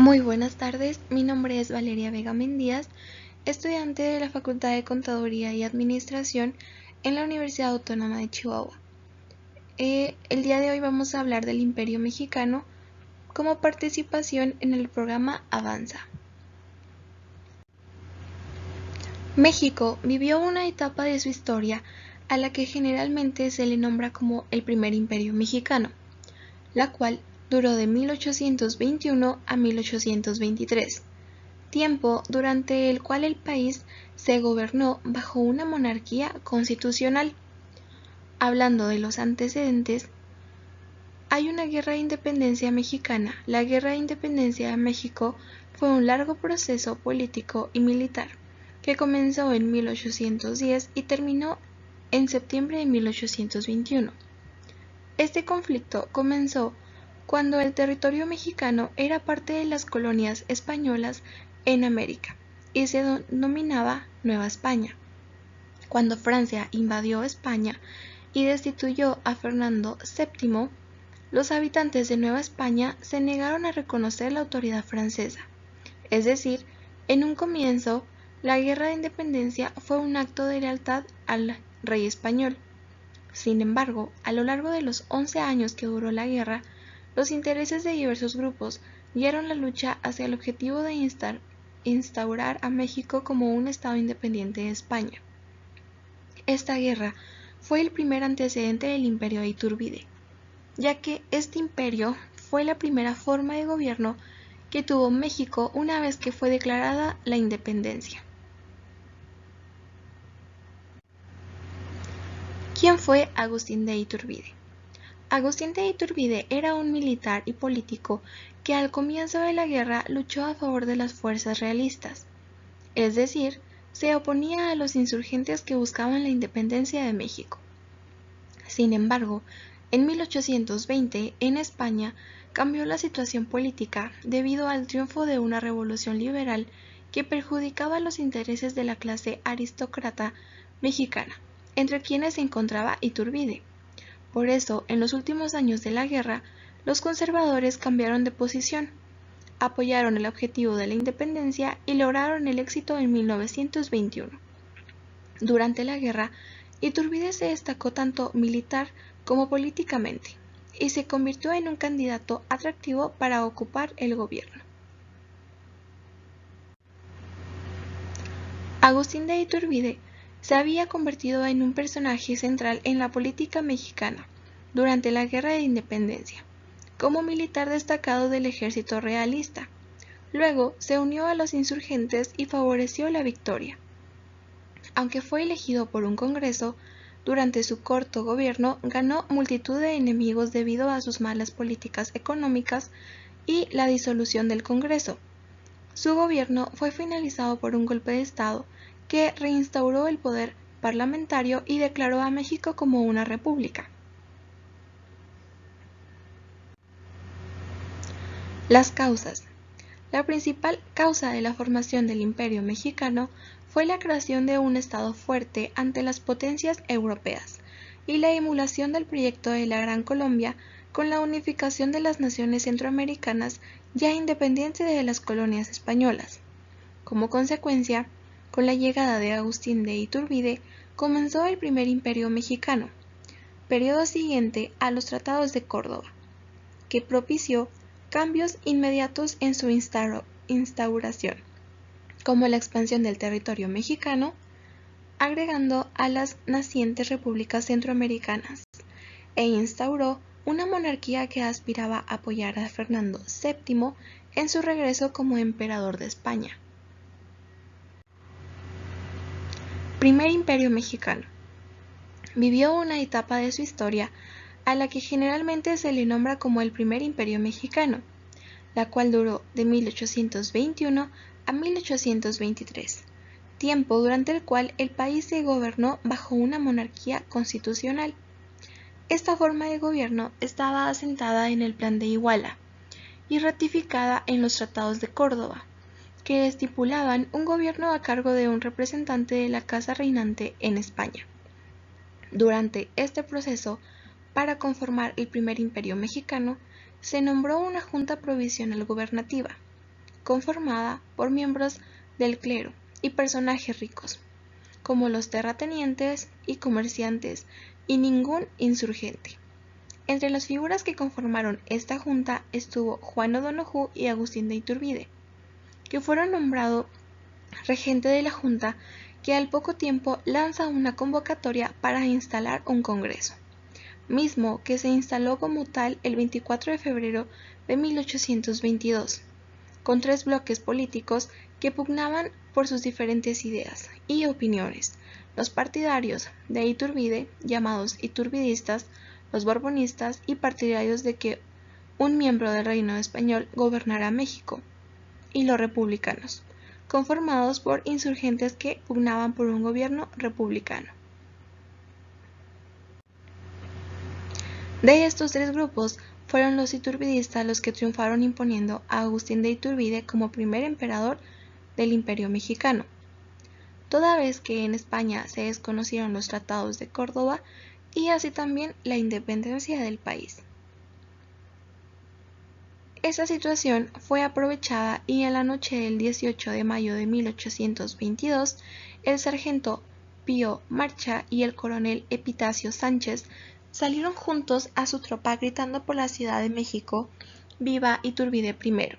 Muy buenas tardes, mi nombre es Valeria Vega Mendías, estudiante de la Facultad de Contaduría y Administración en la Universidad Autónoma de Chihuahua. El día de hoy vamos a hablar del Imperio Mexicano como participación en el programa Avanza. México vivió una etapa de su historia a la que generalmente se le nombra como el primer Imperio Mexicano, la cual duró de 1821 a 1823. Tiempo durante el cual el país se gobernó bajo una monarquía constitucional. Hablando de los antecedentes, hay una guerra de independencia mexicana. La Guerra de Independencia de México fue un largo proceso político y militar que comenzó en 1810 y terminó en septiembre de 1821. Este conflicto comenzó cuando el territorio mexicano era parte de las colonias españolas en América y se denominaba Nueva España. Cuando Francia invadió España y destituyó a Fernando VII, los habitantes de Nueva España se negaron a reconocer la autoridad francesa. Es decir, en un comienzo, la Guerra de Independencia fue un acto de lealtad al rey español. Sin embargo, a lo largo de los 11 años que duró la guerra, los intereses de diversos grupos guiaron la lucha hacia el objetivo de instaurar a México como un estado independiente de España. Esta guerra fue el primer antecedente del imperio de Iturbide, ya que este imperio fue la primera forma de gobierno que tuvo México una vez que fue declarada la independencia. ¿Quién fue Agustín de Iturbide? Agustín de Iturbide era un militar y político que al comienzo de la guerra luchó a favor de las fuerzas realistas, es decir, se oponía a los insurgentes que buscaban la independencia de México. Sin embargo, en 1820, en España, cambió la situación política debido al triunfo de una revolución liberal que perjudicaba los intereses de la clase aristócrata mexicana, entre quienes se encontraba Iturbide. Por eso, en los últimos años de la guerra, los conservadores cambiaron de posición, apoyaron el objetivo de la independencia y lograron el éxito en 1921. Durante la guerra, Iturbide se destacó tanto militar como políticamente y se convirtió en un candidato atractivo para ocupar el gobierno. Agustín de Iturbide se había convertido en un personaje central en la política mexicana durante la Guerra de Independencia, como militar destacado del ejército realista. Luego se unió a los insurgentes y favoreció la victoria. Aunque fue elegido por un congreso, durante su corto gobierno ganó multitud de enemigos debido a sus malas políticas económicas y la disolución del Congreso. Su gobierno fue finalizado por un golpe de Estado que reinstauró el poder parlamentario y declaró a México como una república. Las causas. La principal causa de la formación del Imperio Mexicano fue la creación de un Estado fuerte ante las potencias europeas y la emulación del proyecto de la Gran Colombia con la unificación de las naciones centroamericanas ya independientes de las colonias españolas. Como consecuencia, con la llegada de Agustín de Iturbide, comenzó el primer Imperio Mexicano, periodo siguiente a los Tratados de Córdoba, que propició cambios inmediatos en su instauración, como la expansión del territorio mexicano, agregando a las nacientes repúblicas centroamericanas, e instauró una monarquía que aspiraba a apoyar a Fernando VII en su regreso como emperador de España. Primer Imperio Mexicano. Vivió una etapa de su historia a la que generalmente se le nombra como el primer Imperio Mexicano, la cual duró de 1821 a 1823, tiempo durante el cual el país se gobernó bajo una monarquía constitucional. Esta forma de gobierno estaba asentada en el Plan de Iguala y ratificada en los Tratados de Córdoba, que estipulaban un gobierno a cargo de un representante de la casa reinante en España. Durante este proceso, para conformar el primer imperio mexicano, se nombró una junta provisional gubernativa, conformada por miembros del clero y personajes ricos, como los terratenientes y comerciantes, y ningún insurgente. Entre las figuras que conformaron esta junta estuvo Juan O'Donojú y Agustín de Iturbide, que fueron nombrados regente de la junta, que al poco tiempo lanza una convocatoria para instalar un congreso, mismo que se instaló como tal el 24 de febrero de 1822, con 3 bloques políticos que pugnaban por sus diferentes ideas y opiniones: los partidarios de Iturbide, llamados iturbidistas, los borbonistas y partidarios de que un miembro del reino español gobernara México, y los republicanos, conformados por insurgentes que pugnaban por un gobierno republicano. De estos 3 grupos fueron los iturbidistas los que triunfaron imponiendo a Agustín de Iturbide como primer emperador del Imperio Mexicano, toda vez que en España se desconocieron los tratados de Córdoba y así también la independencia del país. Esta situación fue aprovechada y en la noche del 18 de mayo de 1822, el sargento Pío Marcha y el coronel Epitacio Sánchez salieron juntos a su tropa gritando por la Ciudad de México: «¡Viva Iturbide I!»,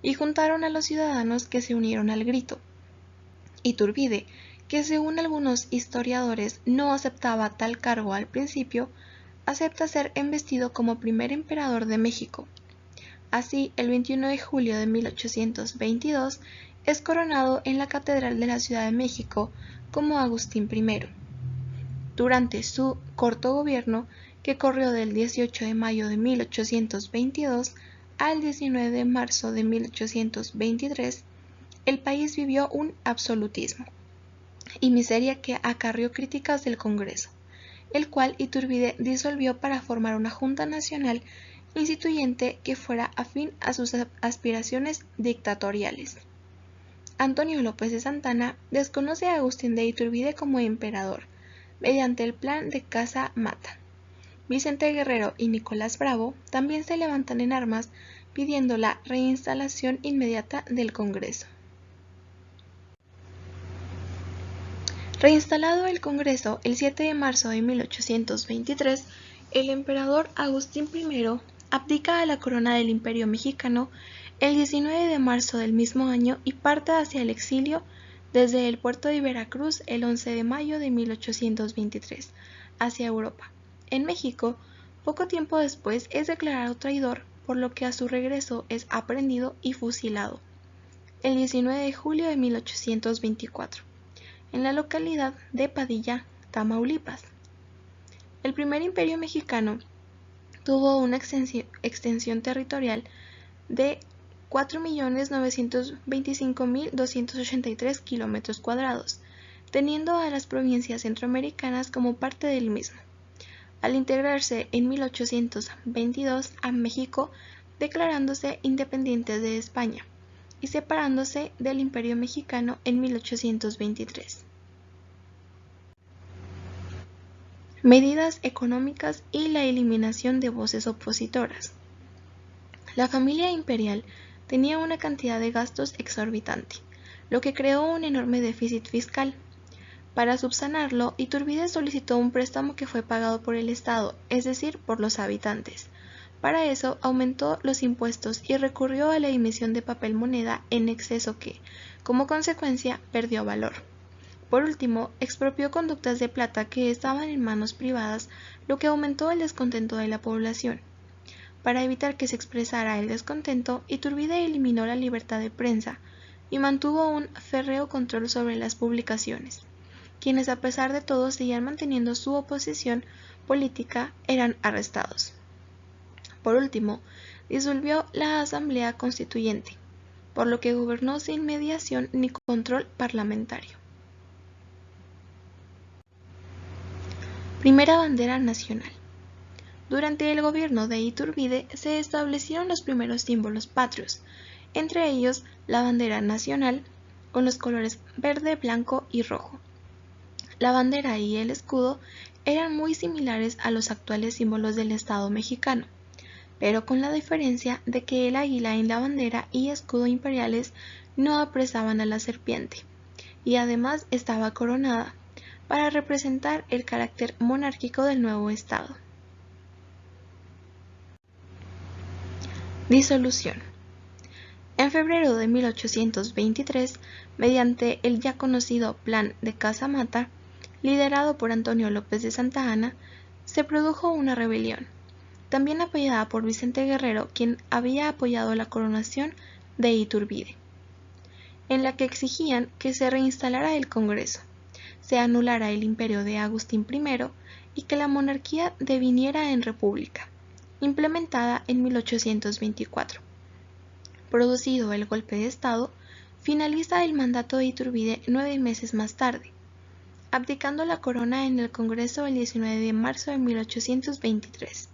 y juntaron a los ciudadanos que se unieron al grito. Iturbide, que según algunos historiadores no aceptaba tal cargo al principio, acepta ser embestido como primer emperador de México. Así, el 21 de julio de 1822 es coronado en la Catedral de la Ciudad de México como Agustín I. Durante su corto gobierno, que corrió del 18 de mayo de 1822 al 19 de marzo de 1823, el país vivió un absolutismo y miseria que acarrió críticas del Congreso, el cual Iturbide disolvió para formar una Junta Nacional instituyente que fuera afín a sus aspiraciones dictatoriales. Antonio López de Santana desconoce a Agustín de Iturbide como emperador, mediante el plan de Casa Mata. Vicente Guerrero y Nicolás Bravo también se levantan en armas pidiendo la reinstalación inmediata del Congreso. Reinstalado el Congreso el 7 de marzo de 1823, el emperador Agustín I abdica a la corona del Imperio Mexicano el 19 de marzo del mismo año y parte hacia el exilio desde el puerto de Veracruz el 11 de mayo de 1823 hacia Europa. En México, poco tiempo después es declarado traidor, por lo que a su regreso es aprehendido y fusilado el 19 de julio de 1824. En la localidad de Padilla, Tamaulipas. El primer imperio mexicano tuvo una extensión territorial de 4.925.283 kilómetros cuadrados, teniendo a las provincias centroamericanas como parte del mismo. Al integrarse en 1822 a México, declarándose independiente de España y separándose del Imperio Mexicano en 1823. Medidas económicas y la eliminación de voces opositoras. La familia imperial tenía una cantidad de gastos exorbitante, lo que creó un enorme déficit fiscal. Para subsanarlo, Iturbide solicitó un préstamo que fue pagado por el Estado, es decir, por los habitantes. Para eso aumentó los impuestos y recurrió a la emisión de papel moneda en exceso que, como consecuencia, perdió valor. Por último, expropió conductas de plata que estaban en manos privadas, lo que aumentó el descontento de la población. Para evitar que se expresara el descontento, Iturbide eliminó la libertad de prensa y mantuvo un férreo control sobre las publicaciones, quienes a pesar de todo seguían manteniendo su oposición política eran arrestados. Por último, disolvió la Asamblea Constituyente, por lo que gobernó sin mediación ni control parlamentario. Primera bandera nacional. Durante el gobierno de Iturbide se establecieron los primeros símbolos patrios, entre ellos la bandera nacional, con los colores verde, blanco y rojo. La bandera y el escudo eran muy similares a los actuales símbolos del Estado mexicano. pero con la diferencia de que el águila en la bandera y escudo imperiales no apresaban a la serpiente, y además estaba coronada, para representar el carácter monárquico del nuevo estado. Disolución. En febrero de 1823, mediante el ya conocido Plan de Casamata, liderado por Antonio López de Santa Anna, se produjo una rebelión, también apoyada por Vicente Guerrero, quien había apoyado la coronación de Iturbide, en la que exigían que se reinstalara el Congreso, se anulara el imperio de Agustín I y que la monarquía deviniera en república, implementada en 1824. Producido el golpe de Estado, finaliza el mandato de Iturbide 9 meses más tarde, abdicando la corona en el Congreso el 19 de marzo de 1823,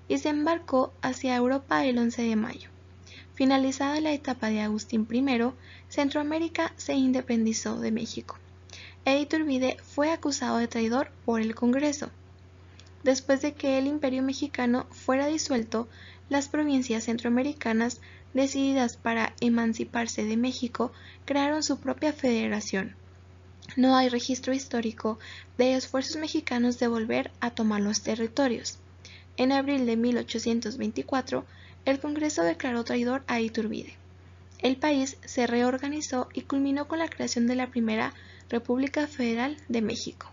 y se embarcó hacia Europa el 11 de mayo. Finalizada la etapa de Agustín I, Centroamérica se independizó de México, e Iturbide fue acusado de traidor por el Congreso. Después de que el Imperio mexicano fuera disuelto, las provincias centroamericanas, decididas para emanciparse de México, crearon su propia federación. No hay registro histórico de esfuerzos mexicanos de volver a tomar los territorios. En abril de 1824, el Congreso declaró traidor a Iturbide. El país se reorganizó y culminó con la creación de la primera República Federal de México.